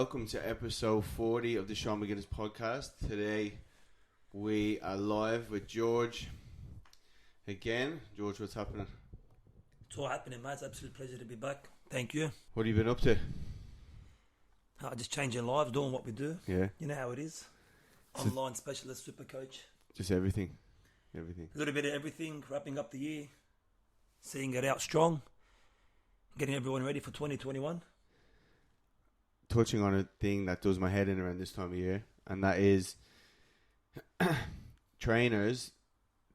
welcome to episode 40 of the Sean McGuinness podcast. Today we are live with George again. George, what's happening? It's all happening, mate. It's an absolute pleasure to be back. Thank you. What have you been up to? Just changing lives, doing what we do. Yeah. You know how it is. Online specialist, super coach. Just everything. Everything. A little bit of everything, wrapping up the year, seeing it out strong, getting everyone ready for 2021. Touching on a thing that does my head in around this time of year, and that is trainers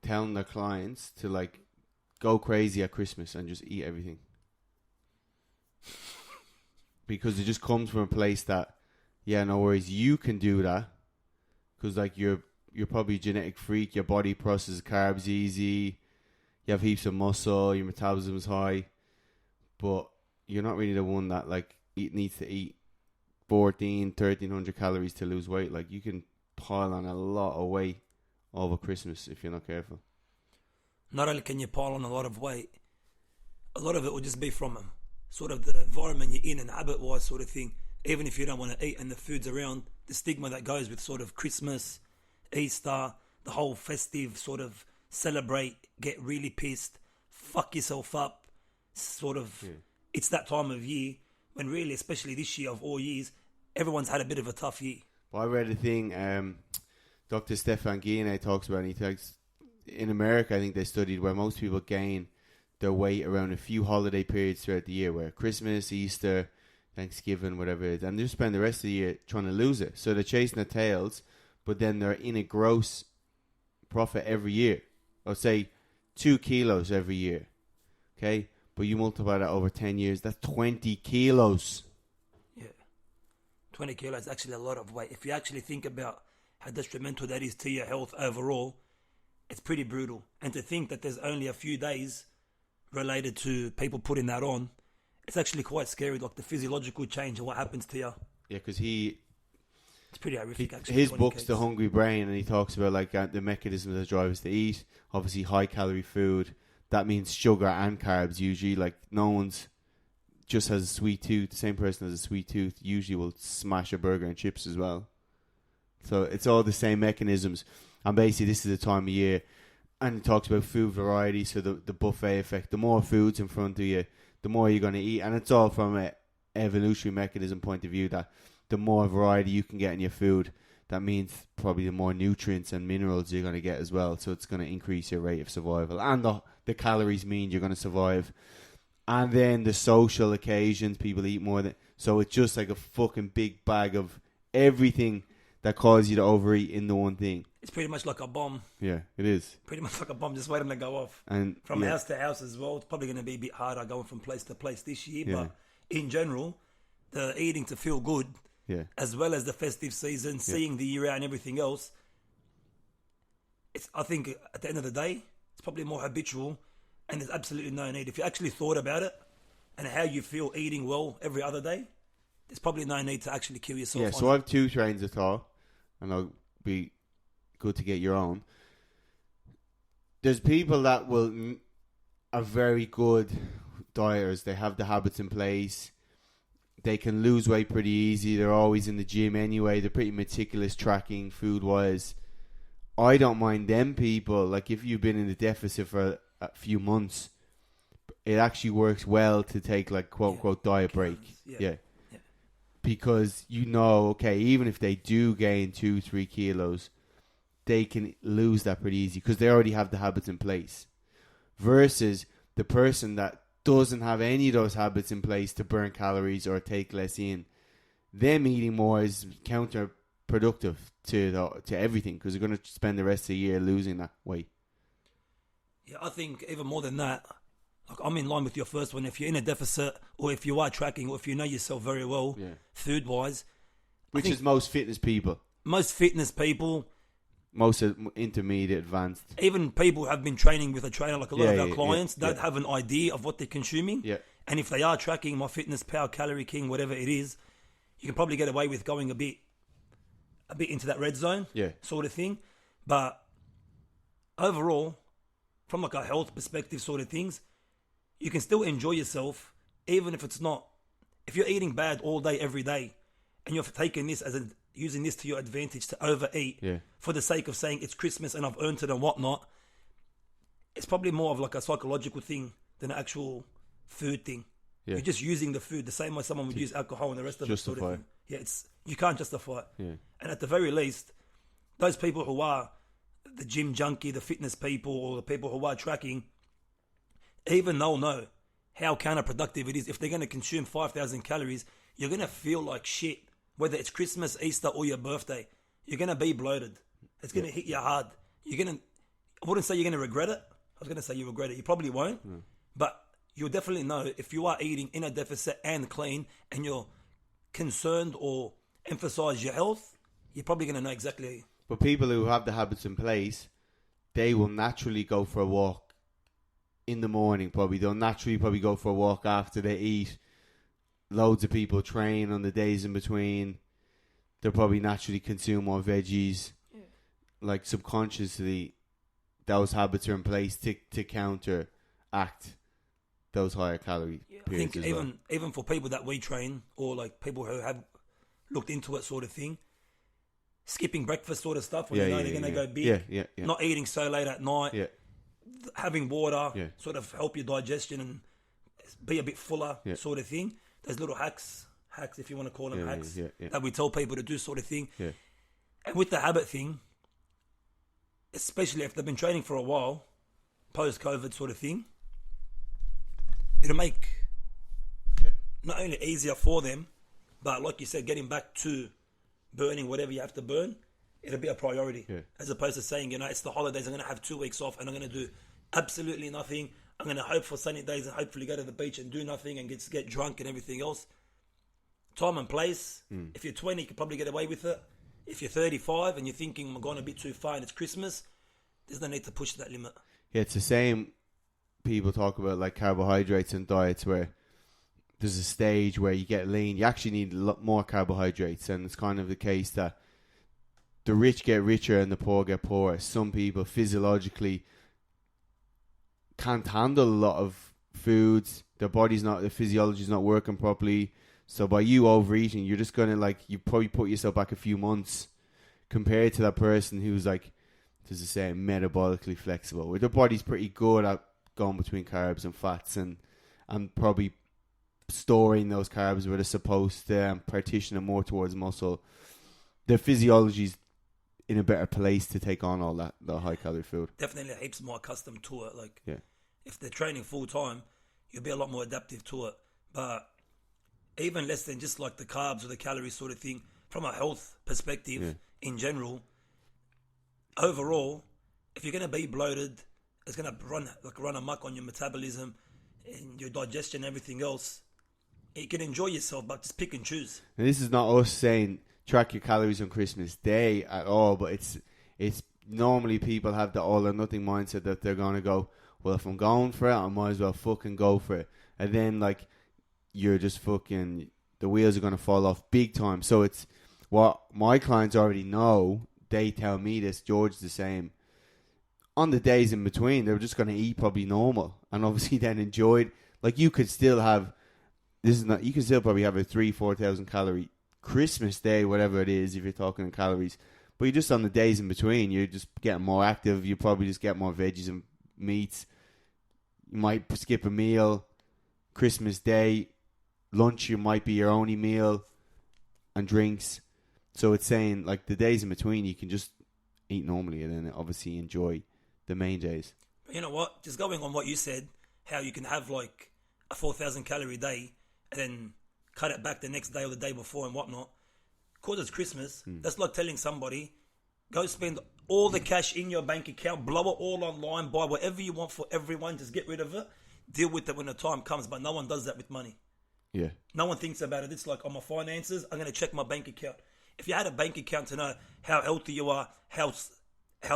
telling their clients to like go crazy at Christmas and just eat everything. Because it just comes from a place that, yeah, no worries, you can do that. Because like you're probably a genetic freak, your body processes carbs easy, you have heaps of muscle, your metabolism is high, but you're not really the one that like needs to eat 1,300 calories to lose weight. Like you can pile on a lot of weight over Christmas if you're not careful. Not only can you pile on a lot of weight, a lot of it will just be from sort of the environment you're in and habit-wise sort of thing. Even if you don't want to eat and the food's around, the stigma that goes with sort of Christmas, Easter, the whole festive sort of celebrate, get really pissed, fuck yourself up, sort of. Yeah. It's that time of year when really, especially this year of all years, everyone's had a bit of a tough year. Well, I read a thing Dr. Stefan Guillenet talks about, and he talks, in America, I think they studied where most people gain their weight around a few holiday periods throughout the year, where Christmas, Easter, Thanksgiving, whatever it is, and they just spend the rest of the year trying to lose it. So they're chasing their tails, but then they're in a gross profit every year. I'll say 2 kilos every year. Okay? But you multiply that over 10 years, that's 20 kilos. Yeah. 20 kilos is actually a lot of weight. If you actually think about how detrimental that is to your health overall, it's pretty brutal. And to think that there's only a few days related to people putting that on, it's actually quite scary, like the physiological change and what happens to you. Yeah, because it's pretty horrific, actually. His book's The Hungry Brain, and he talks about like the mechanisms that drive us to eat. Obviously, high calorie food. That means sugar and carbs usually. Like no one's just has a sweet tooth. The same person has a sweet tooth usually will smash a burger and chips as well. So it's all the same mechanisms. And basically this is the time of year. And it talks about food variety. So the buffet effect. The more food's in front of you, the more you're going to eat. And it's all from an evolutionary mechanism point of view that the more variety you can get in your food, that means probably the more nutrients and minerals you're going to get as well. So it's going to increase your rate of survival. And the calories mean you're going to survive. And then the social occasions, people eat more than. So it's just like a fucking big bag of everything that causes you to overeat in the one thing. It's pretty much like a bomb. Yeah, it is. Pretty much like a bomb, just waiting to go off. And from house to house as well. It's probably going to be a bit harder going from place to place this year. Yeah. But in general, the eating to feel good, as well as the festive season, seeing the year out and everything else, I think at the end of the day, it's probably more habitual, and there's absolutely no need. If you actually thought about it and how you feel eating well every other day, there's probably no need to actually kill yourself. Yeah, so I have 2 trains of thought, and I'll be good to get your own. There's people that are very good dieters. They have the habits in place. They can lose weight pretty easy. They're always in the gym anyway. They're pretty meticulous tracking food-wise. I don't mind them people. Like if you've been in a deficit for a few months, it actually works well to take like quote-unquote diet break. Yeah. Because okay, even if they do gain 2-3 kilos, they can lose that pretty easy because they already have the habits in place. Versus the person that doesn't have any of those habits in place to burn calories or take less in, them eating more is counterproductive to everything because they're going to spend the rest of the year losing that weight. Yeah, I think even more than that, like I'm in line with your first one. If you're in a deficit or if you are tracking or if you know yourself very well, food-wise. Which is most fitness people. Most fitness people. Most intermediate, advanced. Even people who have been training with a trainer, like a lot of our clients, don't have an idea of what they're consuming. Yeah. And if they are tracking MyFitnessPal, Calorie King, whatever it is, you can probably get away with going a bit into that red zone sort of thing. But overall, from like a health perspective sort of things, you can still enjoy yourself, even if it's not, if you're eating bad all day, every day, and you're taking this using this to your advantage to overeat for the sake of saying it's Christmas and I've earned it and whatnot, it's probably more of like a psychological thing than an actual food thing. You're just using the food the same way someone would use alcohol and the rest of it. Sort of thing. Yeah, you can't justify it. Yeah. And at the very least, those people who are the gym junkie, the fitness people, or the people who are tracking, even they'll know how counterproductive it is. If they're going to consume 5,000 calories, you're going to feel like shit, whether it's Christmas, Easter, or your birthday. You're going to be bloated. It's going to hit you hard. I wouldn't say you're going to regret it. I was going to say you regret it. You probably won't. But you'll definitely know if you are eating in a deficit and clean and you're concerned or emphasize your health, you're probably going to know exactly. But people who have the habits in place, they will naturally go for a walk in the morning probably. They'll naturally probably go for a walk after they eat. Loads of people train on the days in between. They'll probably naturally consume more veggies. Yeah. Like subconsciously, those habits are in place to counteract those higher calorie periods. I think even for people that we train, or like people who have looked into it sort of thing, skipping breakfast sort of stuff when they're going to go big, not eating so late at night, having water, sort of help your digestion and be a bit fuller sort of thing. Those little hacks if you want to call them hacks, that we tell people to do sort of thing. Yeah. And with the habit thing, especially if they've been training for a while, post-COVID sort of thing, it'll make not only easier for them, but like you said, getting back to burning whatever you have to burn, it'll be a priority. Yeah. As opposed to saying, it's the holidays, I'm going to have 2 weeks off and I'm going to do absolutely nothing. I'm going to hope for sunny days and hopefully go to the beach and do nothing and get drunk and everything else. Time and place. If you're 20, you could probably get away with it. If you're 35 and you're thinking I'm going a bit too far and it's Christmas, there's no need to push that limit. Yeah, it's the same. People talk about like carbohydrates and diets where there's a stage where you get lean. You actually need a lot more carbohydrates, and it's kind of the case that the rich get richer and the poor get poorer. Some people physiologically can't handle a lot of foods. Their physiology's not working properly. So by you overeating, you're just going to you probably put yourself back a few months compared to that person who's like, as I say, metabolically flexible, where their body's pretty good at going between carbs and fats and probably storing those carbs where they're supposed to and partitioning more towards muscle. Their physiology's in a better place to take on all that, the high calorie food. Definitely heaps more accustomed to it. If they're training full time, you'll be a lot more adaptive to it. But even less than just like the carbs or the calories sort of thing, from a health perspective in general, overall, if you're going to be bloated, it's going to run amok on your metabolism and your digestion and everything else. You can enjoy yourself, but just pick and choose. And this is not us saying track your calories on Christmas Day at all, but it's normally people have the all or nothing mindset that they're going to go, well, if I'm going for it, I might as well fucking go for it. And then you're just fucking, the wheels are going to fall off big time. So it's what my clients already know. They tell me this. George's the same. On the days in between, they're just going to eat probably normal and obviously then enjoy it. Like you could still have, you can still probably have a 3,000-4,000 calorie Christmas day, whatever it is, if you're talking in calories. But you're just on the days in between, you're just getting more active. You probably just get more veggies and meats. You might skip a meal. Christmas Day, lunch, you might be your only meal and drinks. So it's saying the days in between, you can just eat normally and then obviously enjoy the main days. But you know what? Just going on what you said, how you can have a 4,000 calorie day and then cut it back the next day or the day before and whatnot. Because it's Christmas, that's like telling somebody, go spend all the cash in your bank account, blow it all online, buy whatever you want for everyone, just get rid of it, deal with it when the time comes. But no one does that with money. Yeah. No one thinks about it. It's like, on my finances, I'm going to check my bank account. If you had a bank account to know how healthy you are, how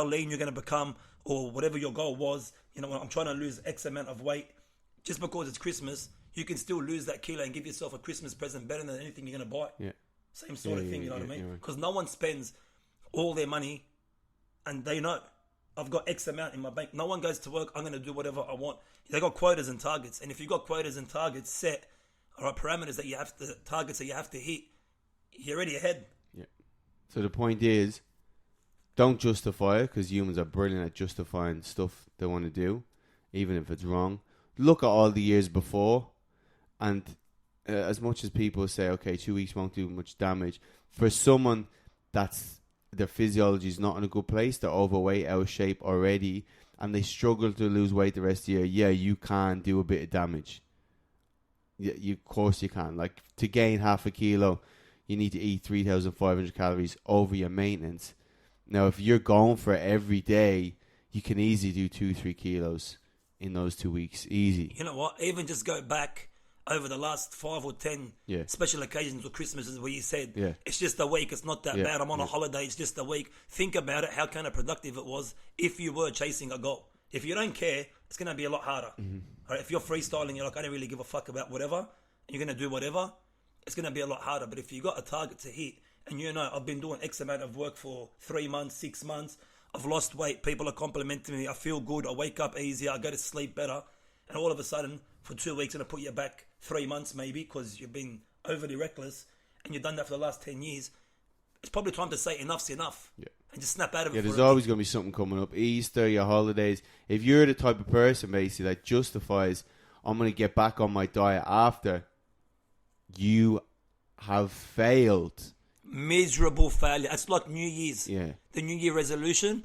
lean you're going to become, or whatever your goal was, I'm trying to lose X amount of weight, just because it's Christmas, you can still lose that kilo and give yourself a Christmas present better than anything you're going to buy. Yeah. Same sort of thing, you know what I mean? Because no one spends all their money and they know, I've got X amount in my bank. No one goes to work, I'm going to do whatever I want. They got quotas and targets. And if you've got quotas and targets set, or parameters that you have to, targets that you have to hit, you're already ahead. Yeah. So the point is, don't justify it, because humans are brilliant at justifying stuff they want to do, even if it's wrong. Look at all the years before, and as much as people say, okay, 2 weeks won't do much damage, for someone that's their physiology is not in a good place, they're overweight, out of shape already, and they struggle to lose weight the rest of the year, yeah, you can do a bit of damage. Yeah, of course you can. Like, to gain half a kilo, you need to eat 3,500 calories over your maintenance. Now, if you're going for it every day, you can easily do 2-3 kilos in those 2 weeks. Easy. You know what? Even just go back over the last 5 or 10 special occasions or Christmases where you said, it's just a week, it's not that bad, I'm on a holiday, it's just a week. Think about it, how kind of productive it was if you were chasing a goal. If you don't care, it's going to be a lot harder. Right? If you're freestyling, you're like, I don't really give a fuck about whatever, and you're going to do whatever, it's going to be a lot harder. But if you got a target to hit, and you know, I've been doing X amount of work for 3 months, 6 months, I've lost weight, people are complimenting me, I feel good, I wake up easier, I go to sleep better, and all of a sudden, for 2 weeks, I'm going to put you back 3 months maybe, because you've been overly reckless, and you've done that for the last 10 years, it's probably time to say enough's enough. Yeah. And just snap out of it. Yeah, there's always going to be something coming up. Easter, your holidays. If you're the type of person, basically, that justifies, I'm going to get back on my diet after, you have failed. Miserable failure. It's like New Year's. Yeah. The New Year resolution,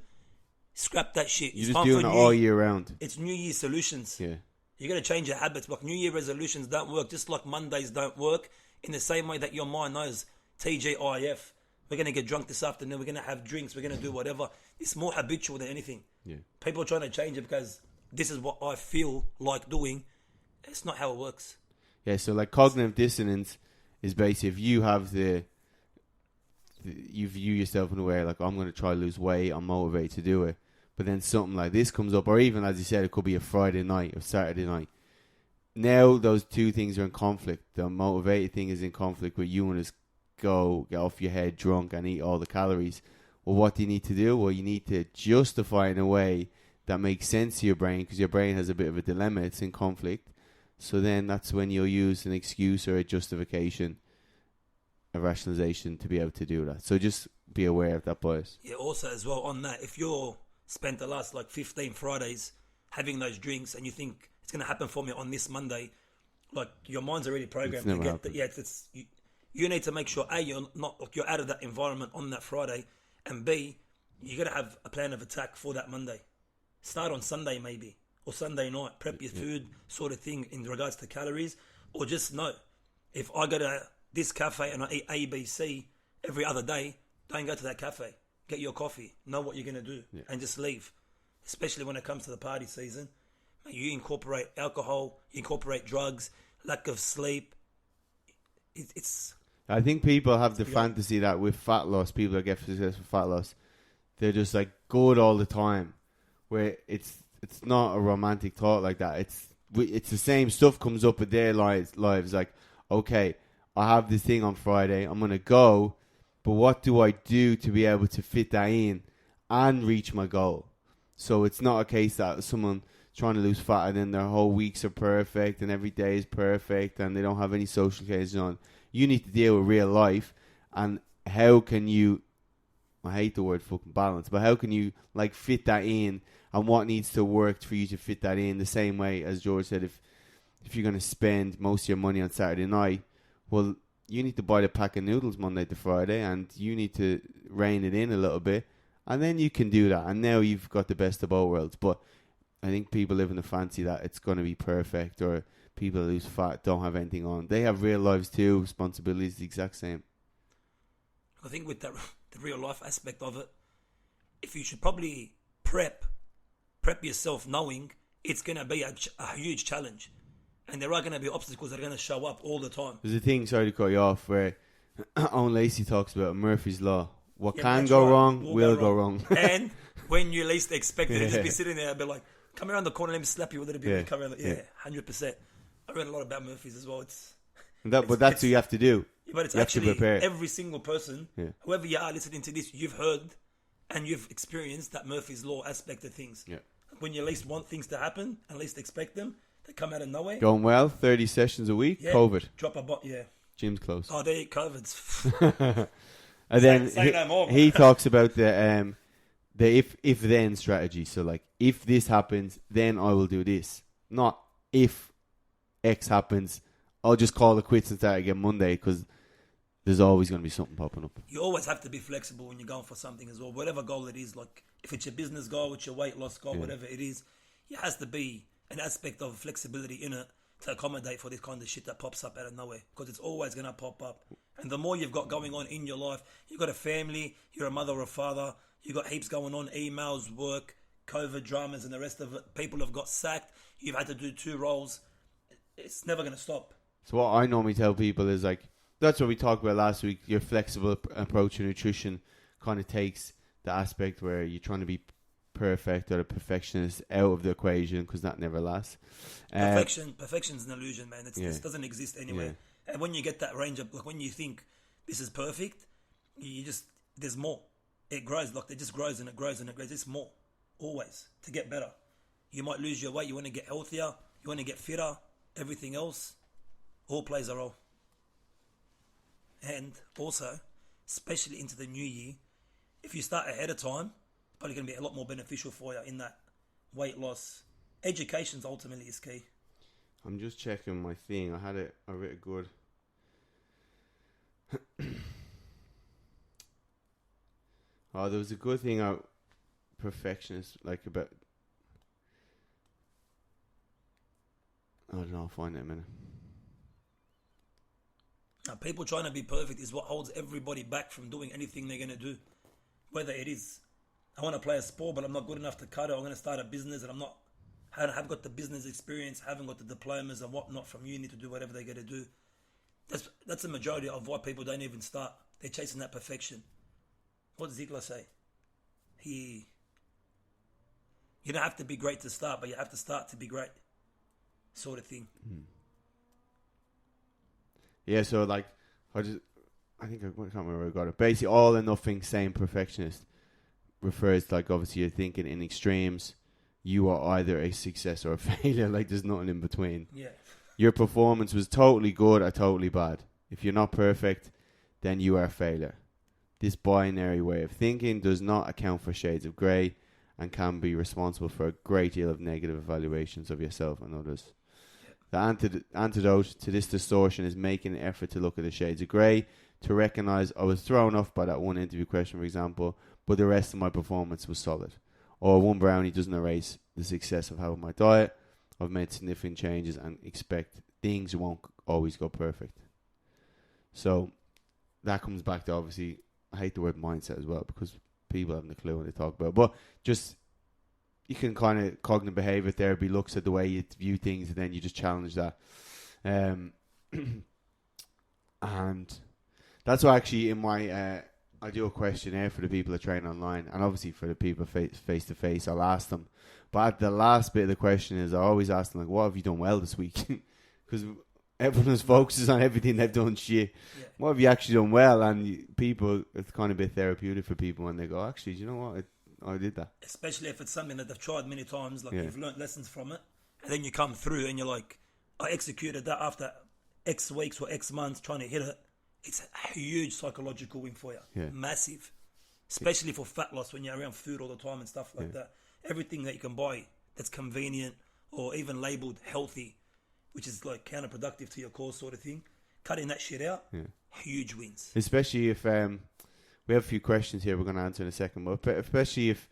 scrap that shit. You're just doing it all year round. It's New Year solutions. Yeah. You got to change your habits. Like, New Year resolutions don't work, just like Mondays don't work, in the same way that your mind knows TGIF. We're going to get drunk this afternoon. We're going to have drinks. We're going to do whatever. It's more habitual than anything. Yeah. People are trying to change it because this is what I feel like doing. It's not how it works. Yeah, so like cognitive dissonance is basically if you have you view yourself in a way like, I'm going to try to lose weight, I'm motivated to do it. But then something like this comes up, or even, as you said, it could be a Friday night or Saturday night. Now those two things are in conflict. The motivated thing is in conflict with you want to go get off your head drunk and eat all the calories. Well, what do you need to do? Well, you need to justify in a way that makes sense to your brain, because your brain has a bit of a dilemma. It's in conflict. So then that's when you'll use an excuse or a justification, a rationalization to be able to do that. So just be aware of that bias. Yeah, also as well on that, if you're spent the last 15 Fridays having those drinks and you think it's going to happen for me on this Monday, like, your mind's already programmed to get that. Yeah, you need to make sure A, you're out of that environment on that Friday, and B, you got to have a plan of attack for that Monday. Start on Sunday maybe, or Sunday night. Prep your food, sort of thing, in regards to calories, or just know, if I go to this cafe and I eat A, B, C every other day, don't go to that cafe. Get your coffee. Know what you're going to do, and just leave. Especially when it comes to the party season, you incorporate alcohol, you incorporate drugs, lack of sleep. It's. I think people have the fantasy that with fat loss, people that get success with fat loss, they're just like good all the time. Where it's not a romantic thought like that. It's the same stuff comes up in their lives. Like, okay, I have this thing on Friday, I'm gonna go, but what do I do to be able to fit that in and reach my goal? So it's not a case that someone trying to lose fat and then their whole weeks are perfect and every day is perfect and they don't have any social occasions on. You need to deal with real life, and how can you, I hate the word fucking balance, but how can you like fit that in, and what needs to work for you to fit that in? The same way as George said, if you're going to spend most of your money on Saturday night, well, you need to buy the pack of noodles Monday to Friday, and you need to rein it in a little bit, and then you can do that. And now you've got the best of both worlds. But I think people live in the fancy that it's going to be perfect, or people who lose fat don't have anything on. They have real lives too, responsibilities the exact same. I think with the real life aspect of it, if you should probably prep yourself knowing it's going to be a huge challenge. And there are going to be obstacles that are going to show up all the time. There's a thing, sorry to cut you off, where Owen Lacey talks about Murphy's Law. What can go wrong will go wrong. And when you least expect it, just be sitting there and be like, come around the corner, let me slap you with it a bit. Come around, 100%. I read a lot about Murphy's as well. But that's what you have to do. Yeah, but it's actually every single person, whoever you are listening to this, you've heard and you've experienced that Murphy's Law aspect of things. Yeah. When you least want things to happen and least expect them, they come out of nowhere. Going well, 30 sessions a week, COVID. Drop a bot, Gym's closed. Oh, they eat COVIDs. And then Say no more. he talks about the if then strategy. So like, if this happens, then I will do this. Not if X happens, I'll just call it quits and start again Monday, because there's always going to be something popping up. You always have to be flexible when you're going for something as well. Whatever goal it is, like if it's your business goal, it's your weight loss goal, whatever it is, there has to be an aspect of flexibility in it to accommodate for this kind of shit that pops up out of nowhere, because it's always going to pop up. And the more you've got going on in your life, you've got a family, you're a mother or a father, you've got heaps going on, emails, work, COVID dramas and the rest of it. People have got sacked. You've had to do 2 roles. It's never going to stop. So what I normally tell people is like, that's what we talked about last week. Your flexible approach to nutrition kind of takes the aspect where you're trying to be perfect or a perfectionist out of the equation, because that never lasts. Perfection's an illusion, man. It doesn't exist anywhere. Yeah. And when you get that range of, like, when you think this is perfect, there's more. It grows, like it just grows and it grows and it grows. It's more, always, to get better. You might lose your weight. You want to get healthier. You want to get fitter. Everything else, all plays a role. And also, especially into the new year, if you start ahead of time, probably going to be a lot more beneficial for you in that weight loss. Education's ultimately is key. I'm just checking my thing. I read it good. Oh, there was a good thing out perfectionist, like about. I don't know. I'll find it in a minute. Now, people trying to be perfect is what holds everybody back from doing anything they're going to do. Whether it is, I want to play a sport, but I'm not good enough to cut it. I'm going to start a business, and I haven't got the business experience, haven't got the diplomas and whatnot from uni to do whatever they got to do. That's the majority of why people don't even start. They're chasing that perfection. What does Ziegler say? You don't have to be great to start, but you have to start to be great, sort of thing. Yeah, so like, I can't remember where I got it. Basically, all or nothing, same perfectionist refers to, like, obviously you're thinking in extremes. You are either a success or a failure. Like, there's nothing in between. Yeah. Your performance was totally good or totally bad. If you're not perfect, then you are a failure. This binary way of thinking does not account for shades of grey and can be responsible for a great deal of negative evaluations of yourself and others. The antidote to this distortion is making an effort to look at the shades of grey, to recognise I was thrown off by that one interview question, for example, but the rest of my performance was solid. Or one brownie doesn't erase the success of having my diet. I've made significant changes and expect things won't always go perfect. So that comes back to, obviously, I hate the word mindset as well, because people haven't a clue when they talk about it. But just, you can kind of, cognitive behavior therapy looks at the way you view things, and then you just challenge that. And that's why actually in my, I do a questionnaire for the people that train online, and obviously for the people face to face, I'll ask them. But at the last bit of the question is, I always ask them, like, what have you done well this week? Because everyone focuses on everything they've done shit. Yeah. What have you actually done well? And people, it's kind of a bit therapeutic for people when they go, actually, do you know what? I did that. Especially if it's something that they've tried many times, like you've learnt lessons from it, and then you come through and you're like, I executed that after X weeks or X months trying to hit it. It's a huge psychological win for you. Yeah. Massive. Especially for fat loss, when you're around food all the time and stuff like that. Everything that you can buy that's convenient or even labelled healthy, which is like counterproductive to your cause, sort of thing. Cutting that shit out, huge wins. Especially if, we have a few questions here we're going to answer in a second, but especially if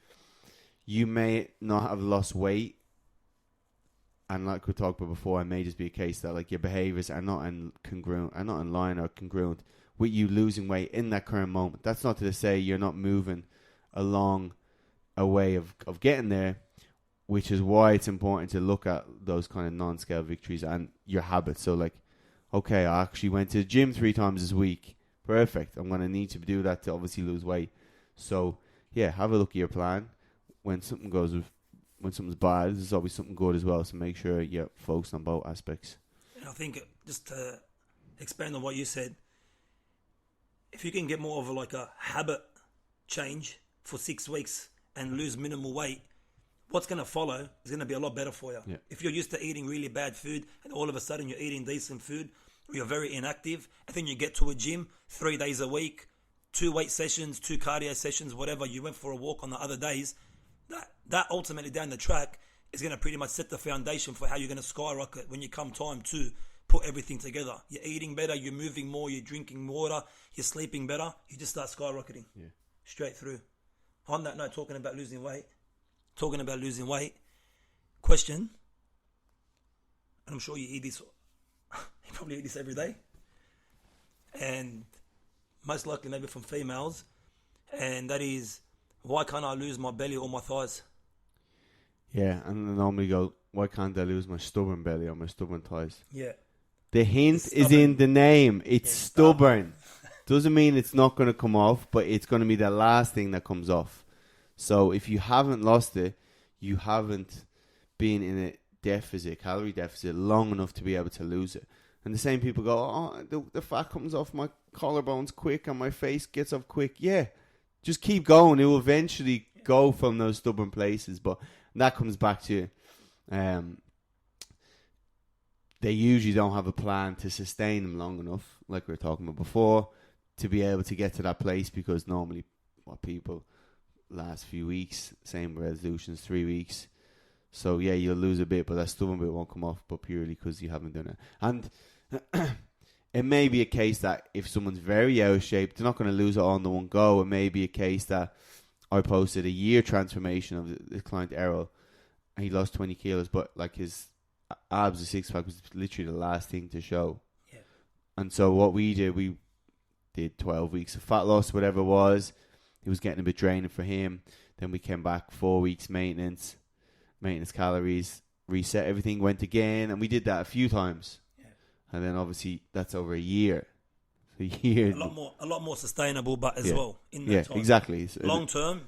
you may not have lost weight, and like we talked about before, it may just be a case that, like, your behaviours are not in line or congruent with you losing weight in that current moment. That's not to say you're not moving along a way of getting there, which is why it's important to look at those kind of non-scale victories and your habits. So, like, okay, I actually went to the gym 3 times this week. Perfect. I'm going to need to do that to obviously lose weight. So, yeah, have a look at your plan. When something's bad, there's always something good as well. So make sure you're focused on both aspects. And I think, just to expand on what you said, if you can get more of a habit change for 6 weeks and lose minimal weight, what's going to follow is going to be a lot better for you. Yeah. If you're used to eating really bad food and all of a sudden you're eating decent food, or you're very inactive, and then you get to a gym 3 days a week, 2 weight sessions, 2 cardio sessions, whatever, you went for a walk on the other days, that ultimately down the track is going to pretty much set the foundation for how you're going to skyrocket when you come time to put everything together. You're eating better, you're moving more, you're drinking water, you're sleeping better, you just start skyrocketing straight through. On that note, talking about losing weight, question, and I'm sure you eat this, you probably eat this every day, and most likely maybe from females, and that is, why can't I lose my belly or my thighs? Yeah, and I normally go, why can't I lose my stubborn belly or my stubborn thighs? Yeah. The hint is in the name. It's stubborn. Doesn't mean it's not going to come off, but it's going to be the last thing that comes off. So if you haven't lost it, you haven't been in a calorie deficit long enough to be able to lose it. And the same people go, oh, the fat comes off my collarbones quick and my face gets off quick. Yeah, just keep going. It will eventually go from those stubborn places. But that comes back to they usually don't have a plan to sustain them long enough, like we were talking about before, to be able to get to that place, because normally what people last few weeks, same resolutions, 3 weeks. So yeah, you'll lose a bit, but that stubborn bit won't come off, but purely because you haven't done it. And it may be a case that if someone's very out of shape, they're not going to lose it all in the one go. It may be a case that I posted a year transformation of the client Errol, and he lost 20 kilos, but like his abs, the six pack was literally the last thing to show. Yeah. And so what we did 12 weeks of fat loss, whatever it was. It was getting a bit draining for him. Then we came back 4 weeks maintenance calories, reset everything, went again, and we did that a few times. Yeah. And then obviously that's over a year. A year. A lot more sustainable, but as well in that time. Exactly. Long term,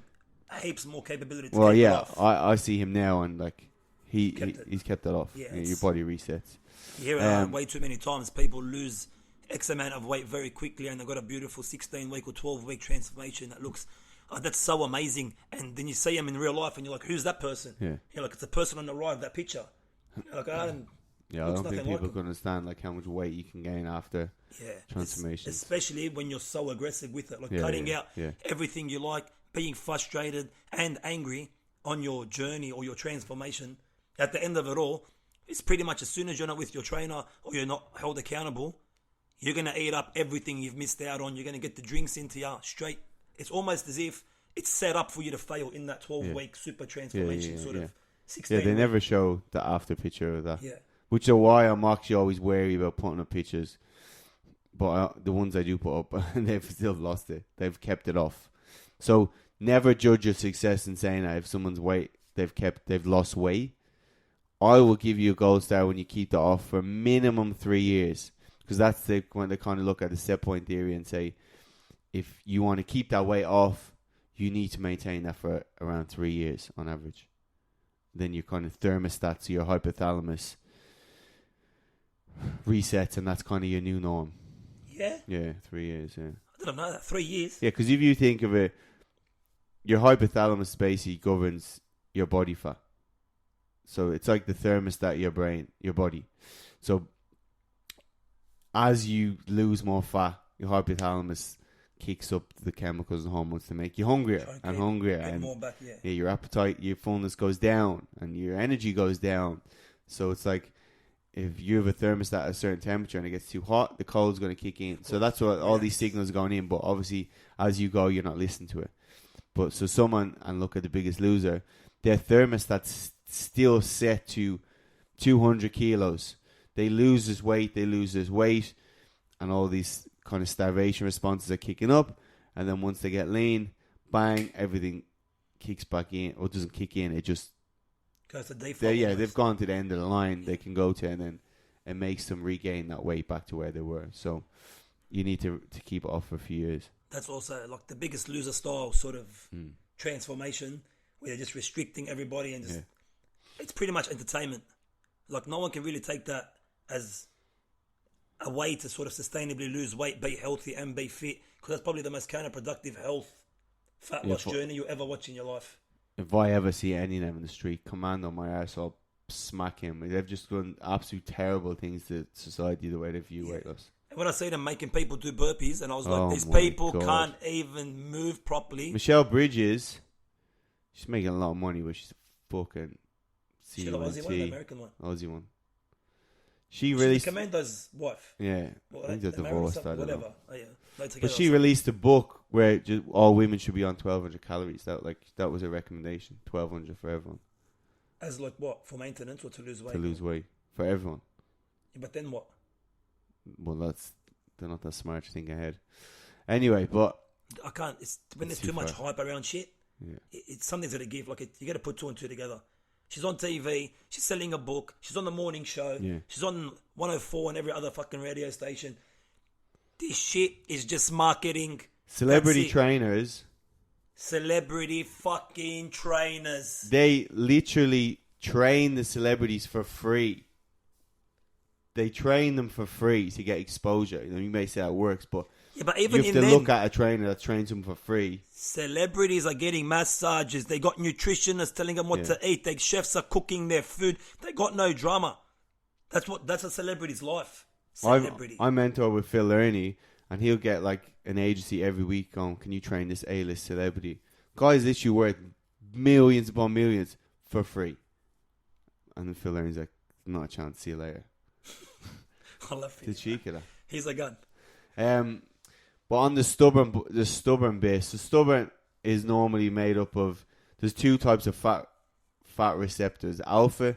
heaps more capability to keep it off. I see him now, and like he's kept it off. Yeah, your body resets. You hear it way too many times. People lose X amount of weight very quickly, and they've got a beautiful 16-week or 12-week transformation that looks, that's so amazing. And then you see them in real life, and you're like, who's that person? Yeah. You're like, it's the person on the right of that picture. You're like, I don't think people can understand like how much weight you can gain after transformation. Especially when you're so aggressive with it, like cutting out everything you like, being frustrated and angry on your journey or your transformation. At the end of it all, it's pretty much as soon as you're not with your trainer or you're not held accountable, you're going to eat up everything you've missed out on. You're going to get the drinks into you straight. It's almost as if it's set up for you to fail in that 12-week super transformation sort of 16 Yeah, they never show the after picture of that. Yeah. Which is why I'm actually always wary about putting up pictures. But the ones I do put up, they've still lost it. They've kept it off. So never judge your success in saying that if someone's weight, they've lost weight. I will give you a gold star when you keep that off for minimum 3 years. Because that's when they kind of look at the set point theory and say, if you want to keep that weight off, you need to maintain that for around 3 years on average. Then your kind of thermostat, so your hypothalamus resets, and that's kind of your new norm. Yeah? Yeah, 3 years, yeah. I didn't know that. 3 years? Yeah, because if you think of it, your hypothalamus basically governs your body fat. So it's like the thermostat, your body. So as you lose more fat, your hypothalamus kicks up the chemicals and hormones to make you hungrier and hungrier. And more back, your appetite, your fullness goes down and your energy goes down. So it's like if you have a thermostat at a certain temperature and it gets too hot, the cold's going to kick in. So that's what all these signals are going in. But obviously, as you go, you're not listening to it. But so someone, and look at The Biggest Loser, their thermostat's still set to 200 kilos. They lose this weight, and all these kind of starvation responses are kicking up. And then once they get lean, bang, everything kicks back in, or doesn't kick in. It just goes to default. They've gone to the end of the line. They can go to, and then it makes them regain that weight back to where they were. So you need to keep it off for a few years. That's also like The Biggest Loser style sort of transformation, where they're just restricting everybody and just it's pretty much entertainment. Like no one can really take that as a way to sort of sustainably lose weight, be healthy and be fit, because that's probably the most counterproductive fat loss journey you ever watch in your life. If I ever see any of them in the street, commando my arse, I'll smack him. They've just done absolute terrible things to society the way they view weight loss. And when I see them making people do burpees, and I was like, Oh these my people God. can't even move properly. Michelle Bridges, she's making a lot of money, but she's a fucking She's the Aussie one, the American one. Aussie one. She's the commando's wife. Yeah, Well, I think they're divorced. I don't whatever. know. Oh, yeah. They're together But she or something. released a book where just all women should be on 1,200 calories. That was a recommendation. 1,200 for everyone As like what? For maintenance or to lose weight? to lose weight for everyone. Yeah, but then what? Well, they're not that smart to think ahead. Anyway, but I can't. It's when there's It's too too much far. hype around shit. yeah, It's something's got to give. Like you got to put two and two together. She's on TV. She's selling a book. She's on the morning show. Yeah. She's on 104 and every other fucking radio station. This shit is just marketing. celebrity That's it. trainers. Celebrity fucking trainers. They literally train the celebrities for free. They train them for free to get exposure. You may say that works, but Yeah, but even you have in to them, look at a trainer that trains them for free. celebrities are getting massages. They got nutritionists telling them what to eat. Their chefs are cooking their food. They got no drama. That's a celebrity's life. Celebrity. I mentor with Phil Ernie, and he'll get like an agency every week going, can you train this A-list celebrity? Guys literally worth millions upon millions for free. And then Phil Ernie's like, not a chance, see you later. I love The him. cheek of that. He's a gun. But on the stubborn base, the stubborn is normally made up of, there's two types of fat receptors. Alpha,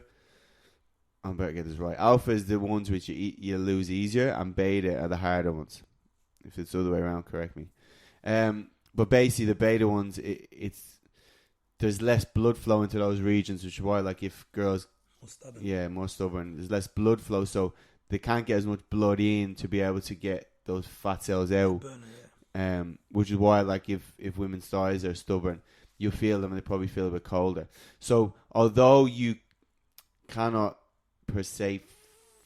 I better get this right. Alpha is the ones which you lose easier, and beta are the harder ones. If it's the other way around, correct me. But basically, the beta ones, there's less blood flow into those regions, which is why, like, if girls, More stubborn. more stubborn, there's less blood flow, so they can't get as much blood in to be able to get those fat cells out. Burner, Which is why, like, if women's thighs are stubborn, you feel them and they probably feel a bit colder. So, although you cannot per se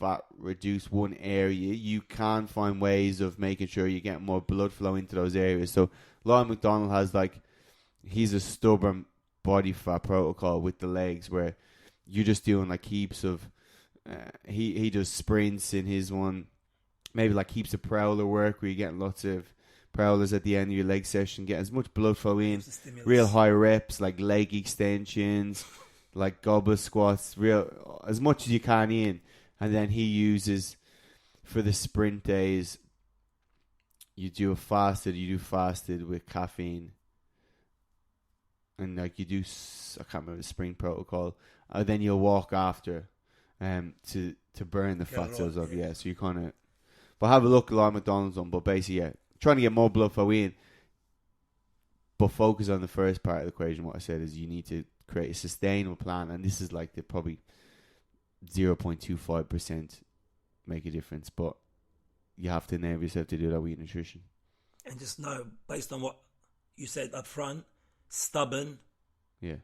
fat reduce one area, you can find ways of making sure you get more blood flow into those areas. So, Lyle McDonald has, like, he's a stubborn body fat protocol with the legs where you're just doing like heaps of he does sprints in his one, maybe like heaps of prowler work where you're getting lots of prowlers at the end of your leg session, get as much blood flow in, real high reps like leg extensions, like goblet squats, real as much as you can in. And then he uses for the sprint days, you do fasted with caffeine, and like you do, I can't remember the sprint protocol. Then you'll walk after, to burn the fat cells off. Yeah, so you kind of, but have a look at Lyle McDonald's on. But basically, trying to get more blood flow in, but focus on the first part of the equation. What I said is you need to create a sustainable plan, and this is like the probably 0.25% make a difference, but you have to enable yourself to do that with nutrition. And just know, based on what you said up front, stubborn. Yeah.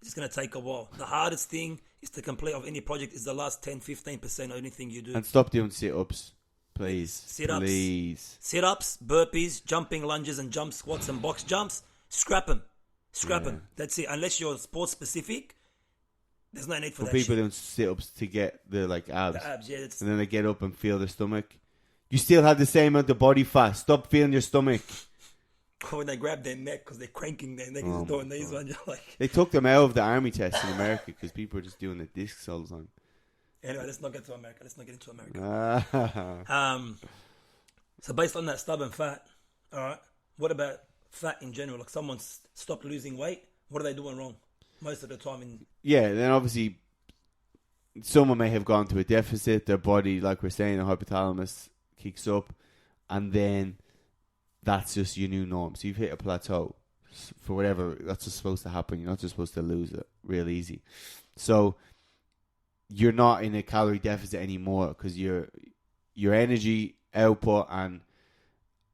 It's going to take a while. The hardest thing is to complete of any project is the last 10-15% of anything you do. And stop doing sit-ups, please. Sit-ups. Please. Sit-ups, burpees, jumping lunges and jump squats and box jumps. Scrap them. Scrap them. That's it. Unless you're sports specific, there's no need for But that people shit. doing sit-ups to get the like abs. The abs, yeah. It's, And then they get up and feel their stomach. You still have the same amount of body fat. Stop feeling your stomach. when they grab their neck because they're cranking their neck and doing these ones, you're like... They took them out of the army tests in America because people were just doing the discs all the time. Anyway, let's not get to America. Let's not get into America. So based on that stubborn fat, all right, what about fat in general? Like someone's stopped losing weight, what are they doing wrong most of the time? Yeah, then obviously someone may have gone to a deficit. Their body, like we're saying, the hypothalamus kicks up, and then that's just your new norm. So you've hit a plateau for whatever that's just supposed to happen. You're not just supposed to lose it real easy. So you're not in a calorie deficit anymore because your energy output and